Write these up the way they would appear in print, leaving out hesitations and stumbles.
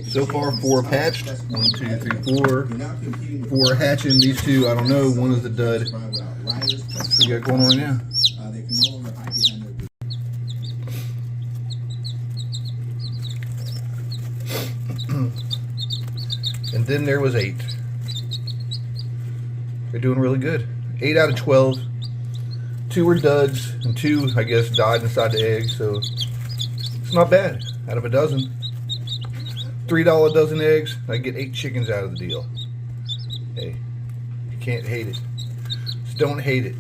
So far, 4 have hatched. 1, 2, 3, 4. 4 are hatching. These 2, I don't know. One is the dud. That's what we got going on right now. And then there was 8. They're doing really good. 8 out of 12. 2 were duds, and 2, I guess, died inside the egg, so it's not bad. Out of a dozen. $3 a dozen eggs, I get 8 chickens out of the deal. Hey, you can't hate it. Just don't hate it.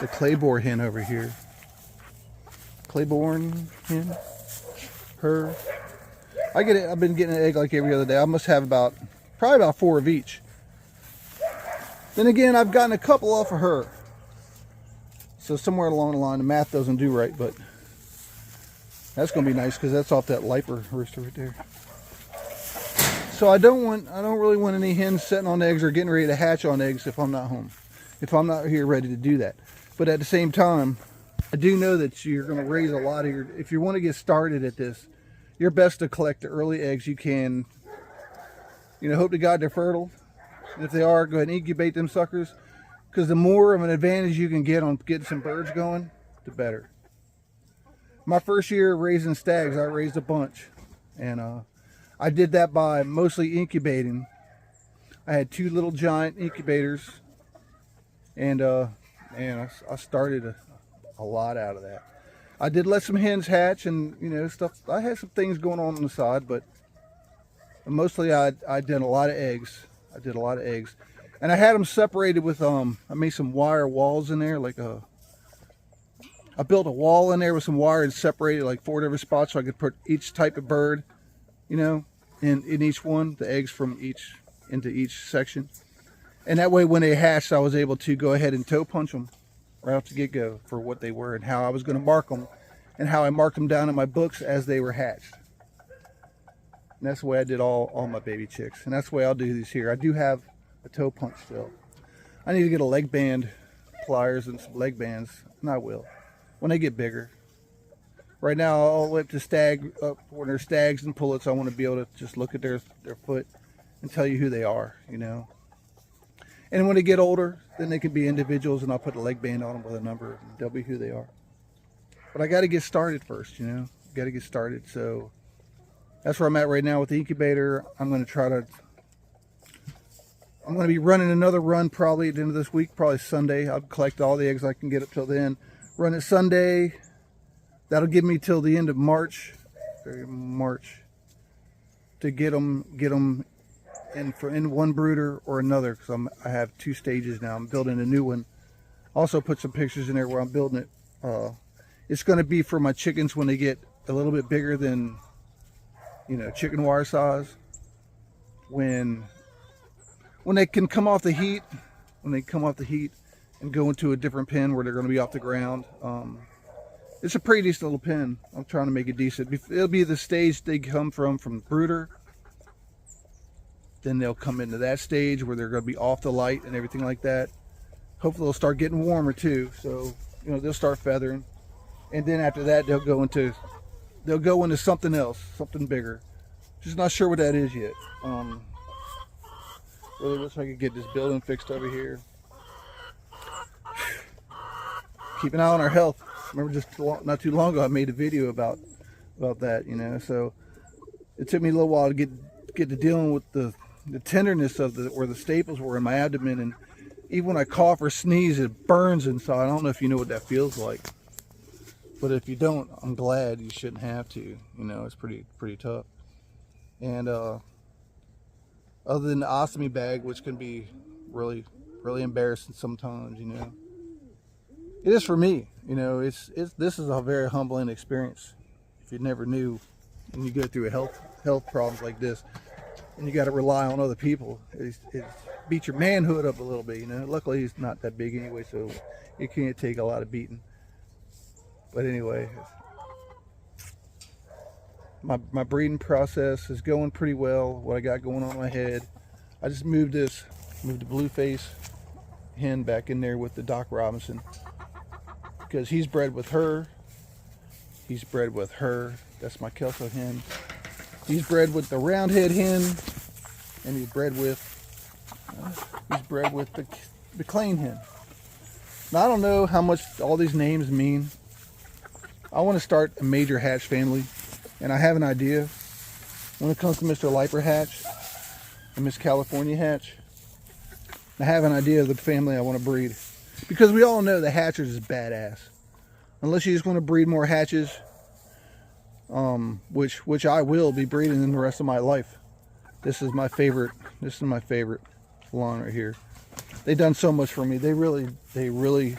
The Claiborne hen over here. Claiborne hen? Her. I've been getting an egg like every other day. I must have probably about 4 of each. Then again, I've gotten a couple off of her. So somewhere along the line, the math doesn't do right, but that's going to be nice because that's off that Liper rooster right there. So I don't really want any hens sitting on eggs or getting ready to hatch on eggs if I'm not home. If I'm not here ready to do that. But at the same time, I do know that you're going to raise a lot of if you want to get started at this, you're best to collect the early eggs you can. You know, hope to God they're fertile. And if they are, go ahead and incubate them suckers. Because the more of an advantage you can get on getting some birds going, the better. My first year raising stags, I raised a bunch. And I did that by mostly incubating. I had 2 little giant incubators. And I started a lot out of that. I did let some hens hatch and, you know, stuff. I had some things going on the side, but mostly I did a lot of eggs. I did a lot of eggs. And I had them separated with, I made some wire walls in there, I built a wall in there with some wire and separated like 4 different spots so I could put each type of bird, you know, in each one, the eggs from into each section. And that way when they hatched, I was able to go ahead and toe punch them right off the get-go for what they were and how I was going to mark them and how I marked them down in my books as they were hatched. And that's the way I did all my baby chicks. And that's the way I'll do these here. I do have a toe punch still. I need to get a leg band, pliers and some leg bands, and I will when they get bigger. Right now I'll whip the stag up when they're stags and pullets. I want to be able to just look at their foot and tell you who they are, you know. And when they get older, then they can be individuals, and I'll put a leg band on them with a number, and they'll be who they are. But I got to get started first, you know. Got to get started. So that's where I'm at right now with the incubator. I'm going to be running another run probably at the end of this week, probably Sunday. I'll collect all the eggs I can get up till then. Run it Sunday. That'll give me till the end of March to get them in one brooder or another, because I have 2 stages now. I'm building a new one. Also put some pictures in there where I'm building it. It's going to be for my chickens when they get a little bit bigger than, you know, chicken wire size. When they can come off the heat, and go into a different pen where they're going to be off the ground. It's a pretty decent little pen. I'm trying to make it decent. It'll be the stage they come from brooder. Then they'll come into that stage where they're going to be off the light and everything like that. Hopefully they'll start getting warmer too. So, you know, they'll start feathering. And then after that, they'll go into something else, something bigger. Just not sure what that is yet. Really wish I could get this building fixed over here. Keep an eye on our health. Remember just not too long ago, I made a video about that, you know. So it took me a little while to get to dealing with the tenderness of where the staples were in my abdomen, and even when I cough or sneeze, it burns inside. I don't know if you know what that feels like, but if you don't, I'm glad. You shouldn't have to. You know, it's pretty tough. And other than the ostomy bag, which can be really embarrassing sometimes, you know, it is for me. You know, this is a very humbling experience. If you never knew, and you go through a health problems like this, and you got to rely on other people, it beats your manhood up a little bit, you know. Luckily he's not that big anyway, so it can't take a lot of beating. But anyway, my breeding process is going pretty well. What I got going on in my head, I just moved the blue face hen back in there with the Doc Robinson, because he's bred with her. He's bred with her. That's my Kelso hen. He's bred with the roundhead hen, and he's bred with the Klein hen. Now, I don't know how much all these names mean. I want to start a major hatch family, and I have an idea. When it comes to Mr. Liper Hatch and Miss California Hatch, I have an idea of the family I want to breed. Because we all know the Hatchers is badass. Unless you just want to breed more hatches, which I will be breeding in the rest of my life. This is my favorite lawn right here. They've done so much for me. They really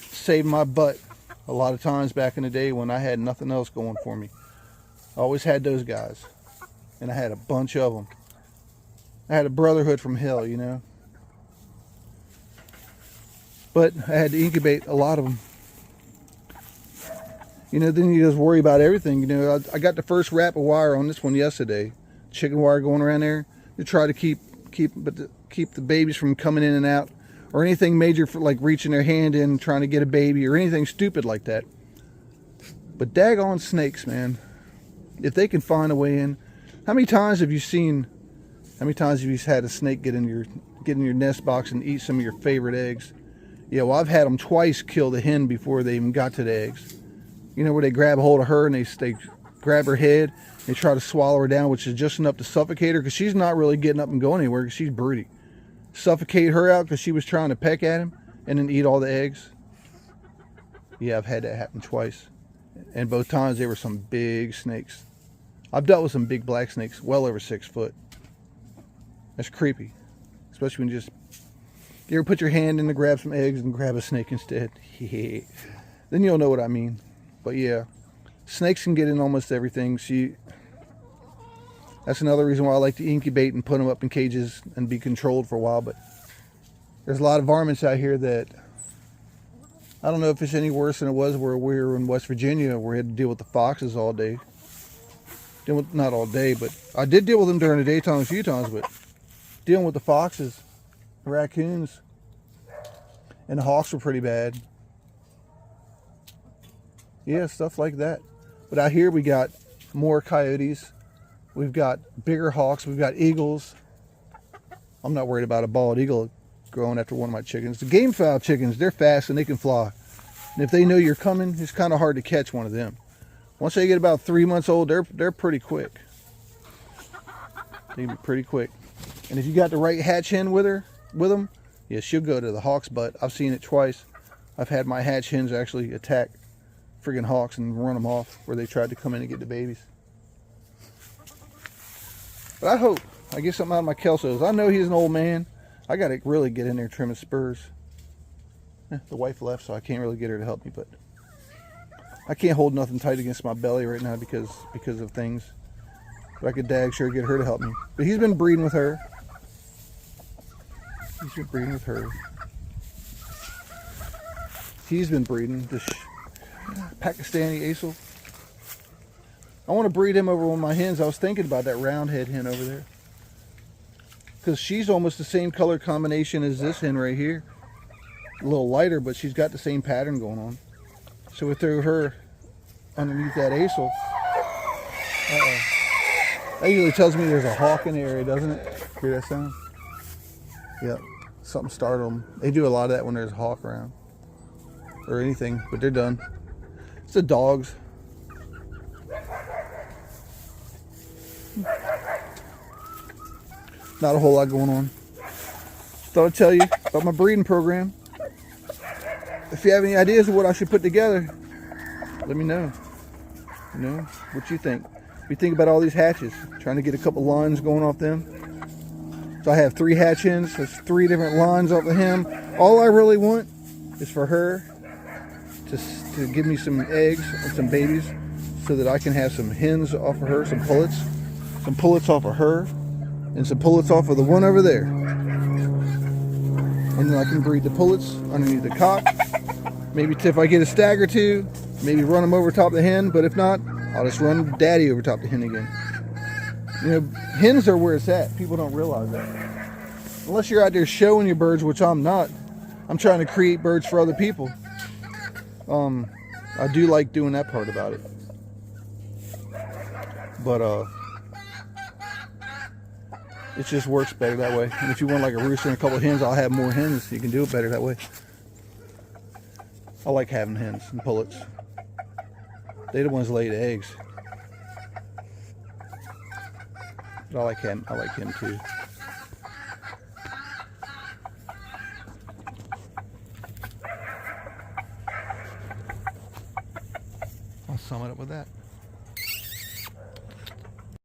saved my butt a lot of times back in the day when I had nothing else going for me. I always had those guys. And I had a bunch of them. I had a brotherhood from hell, you know. But I had to incubate a lot of them. You know, then you just worry about everything. You know, I got the first wrap of wire on this one yesterday. Chicken wire going around there to try to keep the babies from coming in and out, or anything major for like reaching their hand in trying to get a baby, or anything stupid like that. But daggone snakes, man. If they can find a way in. How many times have you had a snake get in your nest box and eat some of your favorite eggs? Yeah, well, I've had them twice kill the hen before they even got to the eggs. You know, where they grab a hold of her and they grab her head, they try to swallow her down, which is just enough to suffocate her, because she's not really getting up and going anywhere because she's broody. Suffocate her out because she was trying to peck at him and then eat all the eggs. Yeah, I've had that happen twice. And both times they were some big snakes. I've dealt with some big black snakes, well over 6 foot. That's creepy. Especially when you ever put your hand in to grab some eggs and grab a snake instead. Then you'll know what I mean. But yeah, snakes can get in almost everything. That's another reason why I like to incubate and put them up in cages and be controlled for a while. But there's a lot of varmints out here that, I don't know if it's any worse than it was where we were in West Virginia, where we had to deal with the foxes all day. Not all day, but I did deal with them during the daytime a few times, but dealing with the foxes, the raccoons, and the hawks were pretty bad. Yeah, stuff like that. But out here we got more coyotes. We've got bigger hawks. We've got eagles. I'm not worried about a bald eagle going after one of my chickens. The gamefowl chickens, they're fast and they can fly. And if they know you're coming, it's kind of hard to catch one of them. Once they get about 3 months old, they're pretty quick. They can be pretty quick. And if you got the right hatch hen with them, yeah, she'll go to the hawk's butt. I've seen it twice. I've had my hatch hens actually attack friggin' hawks and run them off where they tried to come in and get the babies. But I hope I get something out of my Kelsos. I know he's an old man. I got to really get in there and trim his spurs. The wife left, so I can't really get her to help me, but I can't hold nothing tight against my belly right now because of things. But I could dag sure get her to help me. But he's been breeding with her. He's been breeding with her. He's been breeding this Pakistani Asil. I want to breed him over one of my hens. I was thinking about that roundhead hen over there, because she's almost the same color combination as this hen right here. A little lighter, but she's got the same pattern going on. So we threw her underneath that Asil. That usually tells me there's a hawk in the area, doesn't it? Hear that sound? Yep. Something startled them. They do a lot of that when there's a hawk around. Or anything, but they're done. It's the dogs. Not a whole lot going on. Thought I'd tell you about my breeding program. If you have any ideas of what I should put together, let me know. You know, what you think. If you think about all these hatches, trying to get a couple lines going off them. So I have 3 hatch hens. There's 3 different lines off of him. All I really want is for her to give me some eggs and some babies, so that I can have some hens off of her, some pullets off of her, and some pullets off of the one over there. And then I can breed the pullets underneath the cock. Maybe if I get a stag or 2, maybe run them over top of the hen. But if not, I'll just run daddy over top of the hen again. You know, hens are where it's at. People don't realize that. Unless you're out there showing your birds, which I'm not. I'm trying to create birds for other people. I do like doing that part about it. But it just works better that way. And if you want like a rooster and a couple of hens, I'll have more hens. You can do it better that way. I like having hens and pullets. They're the ones that lay the eggs. But I like him. I like him too. I'll sum it up with that.